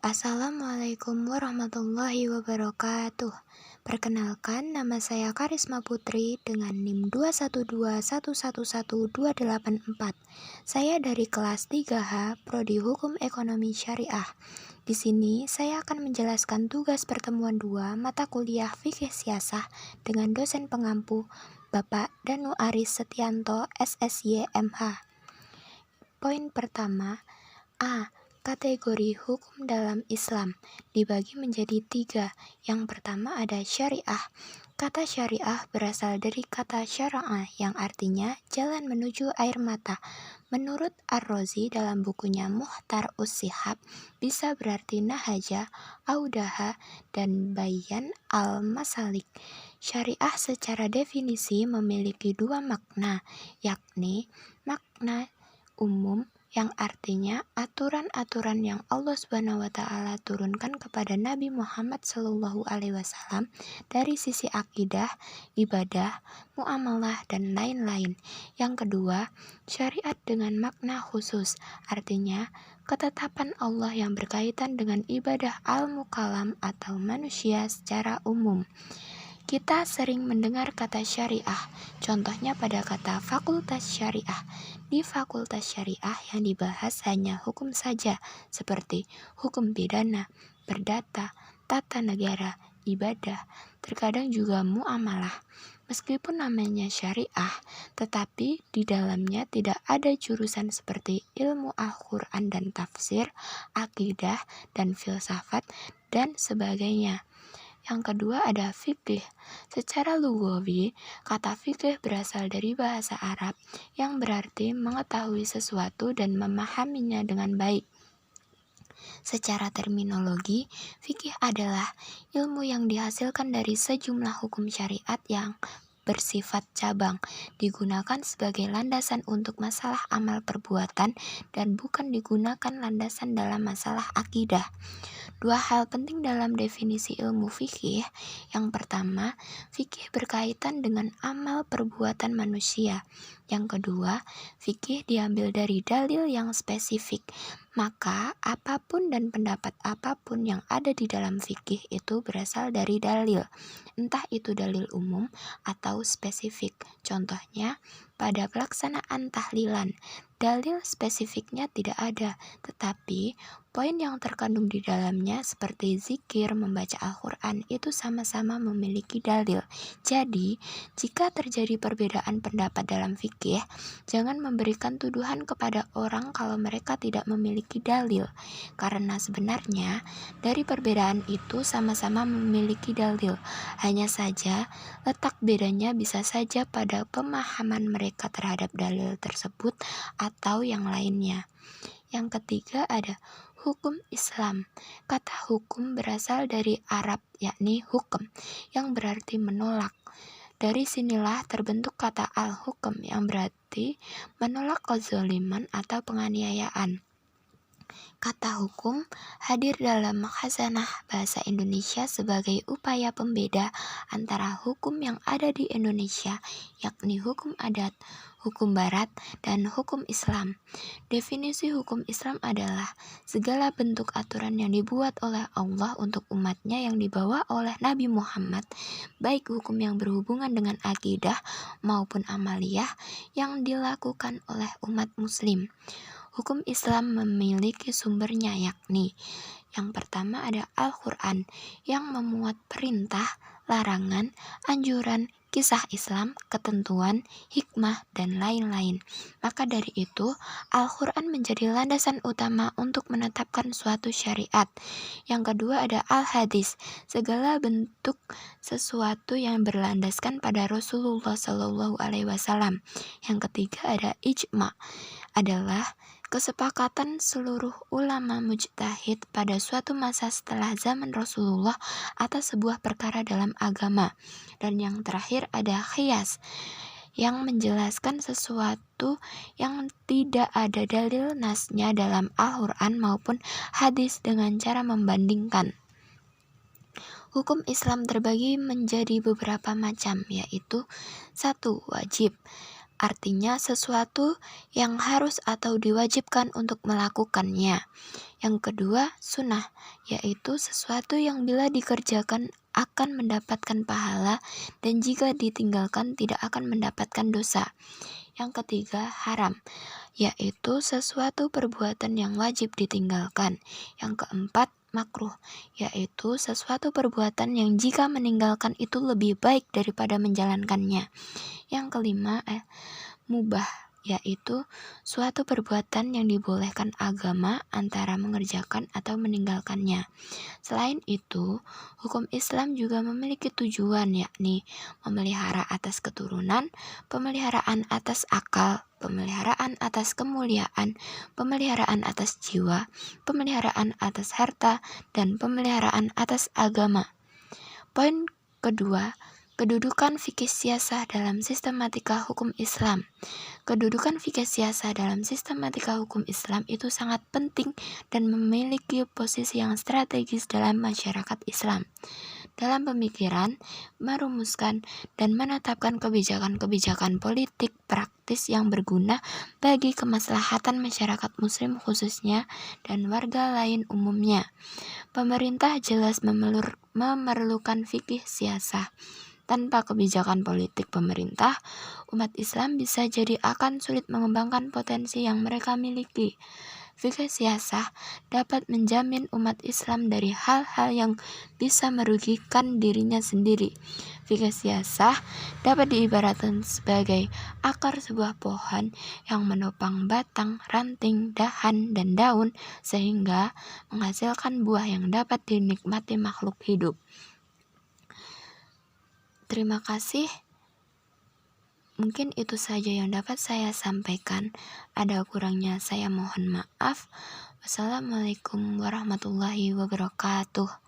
Assalamualaikum warahmatullahi wabarakatuh. Perkenalkan, nama saya Karisma Putri dengan NIM 212111284. Saya dari kelas 3H, Prodi Hukum Ekonomi Syariah. Di sini saya akan menjelaskan tugas pertemuan 2 mata kuliah Fikih Siasah dengan dosen pengampu Bapak Danu Aris Setianto, SSY MH. Poin pertama, A. Kategori hukum dalam Islam dibagi menjadi 3. Yang pertama ada syariah. Kata syariah berasal dari kata syara'ah yang artinya jalan menuju air mata. Menurut Ar-Razi dalam bukunya Mukhtar Us-Sihab, bisa berarti nahaja, audaha, dan bayan al-masalik. Syariah secara definisi memiliki 2 makna, yakni makna umum yang artinya aturan-aturan yang Allah SWT turunkan kepada Nabi Muhammad SAW dari sisi akidah, ibadah, muamalah, dan lain-lain. Yang kedua, syariat dengan makna khusus, artinya ketetapan Allah yang berkaitan dengan ibadah al-mukallam atau manusia secara umum. Kita sering mendengar kata syariah, contohnya pada kata fakultas syariah. Di fakultas syariah yang dibahas hanya hukum saja, seperti hukum pidana, perdata, tata negara, ibadah, terkadang juga muamalah. Meskipun namanya syariah, tetapi di dalamnya tidak ada jurusan seperti ilmu Al-Quran dan tafsir, akidah, dan filsafat, dan sebagainya. Yang kedua ada fikih. Secara lugawi, kata fikih berasal dari bahasa Arab yang berarti mengetahui sesuatu dan memahaminya dengan baik. Secara terminologi, fikih adalah ilmu yang dihasilkan dari sejumlah hukum syariat yang bersifat cabang, digunakan sebagai landasan untuk masalah amal perbuatan dan bukan digunakan landasan dalam masalah akidah. 2 hal penting dalam definisi ilmu fikih. Yang pertama, fikih berkaitan dengan amal perbuatan manusia. Yang kedua, fikih diambil dari dalil yang spesifik. Maka, apapun dan pendapat apapun yang ada di dalam fikih itu berasal dari dalil. Entah itu dalil umum atau spesifik. Contohnya, pada pelaksanaan tahlilan, dalil spesifiknya tidak ada, tetapi poin yang terkandung di dalamnya seperti zikir, membaca Al-Quran itu sama-sama memiliki dalil. Jadi, jika terjadi perbedaan pendapat dalam fikih, jangan memberikan tuduhan kepada orang kalau mereka tidak memiliki dalil. Karena sebenarnya, dari perbedaan itu sama-sama memiliki dalil. Hanya saja, letak bedanya bisa saja pada pemahaman mereka terhadap dalil tersebut atau yang lainnya. Yang ketiga ada hukum Islam. Kata hukum berasal dari Arab, yakni hukum, yang berarti menolak. Dari sinilah terbentuk kata al-hukum yang berarti menolak kezaliman atau penganiayaan. Kata hukum hadir dalam khazanah bahasa Indonesia sebagai upaya pembeda antara hukum yang ada di Indonesia, yakni hukum adat, hukum barat, dan hukum Islam. Definisi hukum Islam adalah segala bentuk aturan yang dibuat oleh Allah untuk umatnya yang dibawa oleh Nabi Muhammad, baik hukum yang berhubungan dengan akidah maupun amaliyah yang dilakukan oleh umat muslim. Hukum Islam memiliki sumbernya, yakni yang pertama ada Al-Quran yang memuat perintah, larangan, anjuran, kisah Islam, ketentuan, hikmah, dan lain-lain. Maka dari itu, Al-Quran menjadi landasan utama untuk menetapkan suatu syariat. Yang kedua ada Al-Hadis, segala bentuk sesuatu yang berlandaskan pada Rasulullah SAW. Yang ketiga ada Ijma, adalah kesepakatan seluruh ulama mujtahid pada suatu masa setelah zaman Rasulullah atas sebuah perkara dalam agama. Dan yang terakhir ada qiyas, yang menjelaskan sesuatu yang tidak ada dalil nasnya dalam Al-Quran maupun hadis dengan cara membandingkan. Hukum Islam terbagi menjadi beberapa macam, yaitu 1. Wajib, artinya sesuatu yang harus atau diwajibkan untuk melakukannya. Yang kedua, sunnah, yaitu sesuatu yang bila dikerjakan akan mendapatkan pahala dan jika ditinggalkan tidak akan mendapatkan dosa. Yang ketiga, haram, yaitu sesuatu perbuatan yang wajib ditinggalkan. Yang keempat, makruh, yaitu sesuatu perbuatan yang jika meninggalkan itu lebih baik daripada menjalankannya. Yang kelima, mubah, yaitu suatu perbuatan yang dibolehkan agama antara mengerjakan atau meninggalkannya. Selain itu, hukum Islam juga memiliki tujuan, yakni memelihara atas keturunan, pemeliharaan atas akal, pemeliharaan atas kemuliaan, pemeliharaan atas jiwa, pemeliharaan atas harta, dan pemeliharaan atas agama. Poin kedua, kedudukan fikih siyasah dalam sistematika hukum Islam. Kedudukan fikih siyasah dalam sistematika hukum Islam itu sangat penting dan memiliki posisi yang strategis dalam masyarakat Islam. Dalam pemikiran, merumuskan, dan menetapkan kebijakan-kebijakan politik praktis yang berguna bagi kemaslahatan masyarakat muslim khususnya dan warga lain umumnya. Pemerintah jelas memerlukan fikih siyasah. Tanpa kebijakan politik pemerintah, umat Islam bisa jadi akan sulit mengembangkan potensi yang mereka miliki. Fikih siyasah dapat menjamin umat Islam dari hal-hal yang bisa merugikan dirinya sendiri. Fikih siyasah dapat diibaratkan sebagai akar sebuah pohon yang menopang batang, ranting, dahan, dan daun sehingga menghasilkan buah yang dapat dinikmati makhluk hidup. Terima kasih. Mungkin itu saja yang dapat saya sampaikan. Ada kurangnya saya mohon maaf. Wassalamualaikum warahmatullahi wabarakatuh.